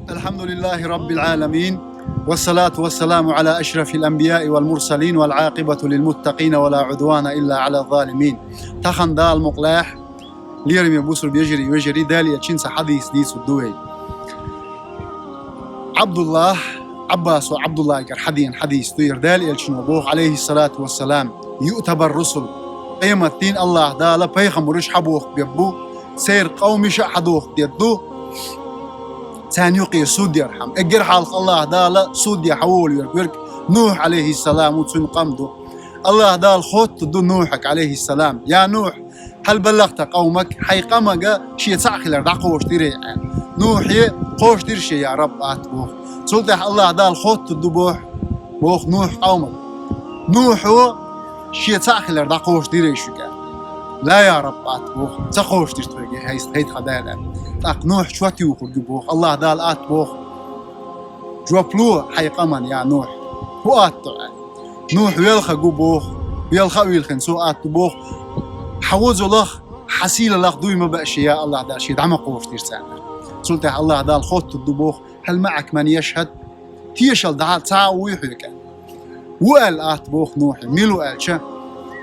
الحمد لله رب العالمين، والصلاة والسلام على أشرف الأنبياء والمرسلين، والعاقبة للمتقين ولا عدوان إلا على الظالمين. تخن دال مقلاح ليرمي بوسر بيجري ويجري دالي أتشنس حديث ديس الدوي عبد الله عباس وعبد الله كر حديث دوير دالي أتشنو بوخ عليه الصلاة والسلام يؤتبر رسل قيمة دين الله دالا بيخم ورش حبوخ بيبو سير قومي شحدوخ ديدو تانيقي سود يرحم اجر حالق الله دالا سود يحول يرك نوح عليه السلام وتسن قمدو الله دال خوت دو نوحك عليه السلام يا نوح هل بلغت قومك حيقمك شي تعخل دقوش ديري نوح قوش دير شي يا رب اتبوخ سلطح الله دال خوت دو بوخ نوح قومك نوح شي تعخل دقوش ديري شكا لا يا رب اتبوخ تقوش تشتري هيت خدالا تاق نوح شوتي وخرجبوخ الله دال اتبوخ جوبلو حيقمن يا نوح هو اتو نوح يلخ جوبوخ يلخ ويلخن سو اتبوخ حوزو لخ حسيل لخ دوي ما بقش يا الله دال شي دعم قوش ترسانا سلطة الله دال خوت الدبوخ هل معك من يشهد تيشل دعال تعوي حيك وقال اتبوخ نوح ميلو قال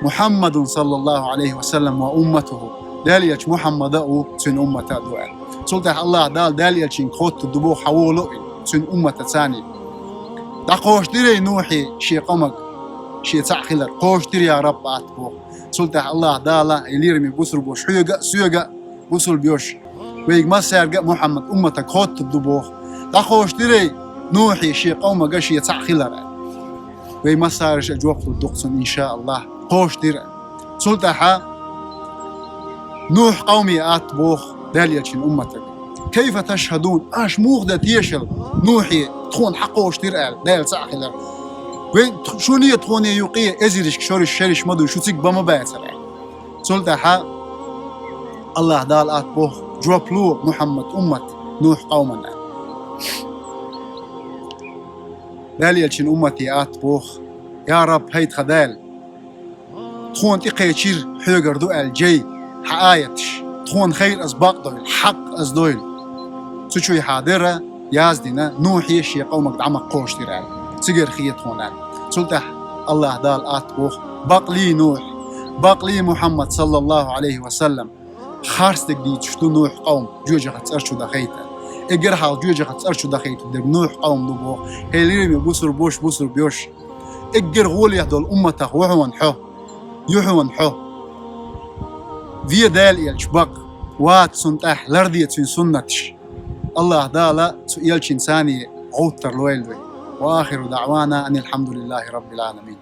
محمد صلى الله عليه وسلم وأمته داليش محمد أو سن أمة دعاء سلطة الله دال يلشين خوت الدبو حولو سن أمة ثاني دا قوش ديري نوحي شي قمك شي تعخلك قوش ديري يا رب أتبوخ سلطة الله دالا يليرمي بوسر بوش حيوغا سيوغا بوسر بيوش ويق ما سيرغا محمد أمتك خوت الدبوخ دا قوش ديري نوحي شي قومك شي تعخلك ويق ما سارش أجواب الدقسن إن شاء الله قوش دير سلطة نوح قومي آتبوخ داليتشن أمتك كيف تشهدون موخ دا تيشل نوحي تخون حقوش دير دال ساخلر وين شونية تخوني يقية ازيرش شورش شرش مدو شوتيك بما باتر سلطة الله دال آتبوخ جوبلو محمد أمت نوح قومنا داليتشن أمتي آتبوخ يا رب هيت خدال تخون تقيتشير حيقر دو الجي حآيتش تخون خير أسباق دويل حق أزدويل سوشوي حاضرة يازدنا نوحي شي قومك دعمك قوش تيران سيقر خيط هونان سلطح الله دال آتبوخ باقلي نوح باقلي محمد صلى الله عليه وسلم خارستك دي تشتو نوح قوم جوجة تسأرشو دخيتا اقر حال جوجة تسأرشو دخيتو دب نوح قوم دبوخ هيليرمي بوسر بوش اقر غول يهدول أمتك وحوان حو يحوان حو في دال يلشبق وات سنتح لردية سنتش الله دالا يلش إنساني عوتر لويلوي وآخر دعوانا أن الحمد لله رب العالمين.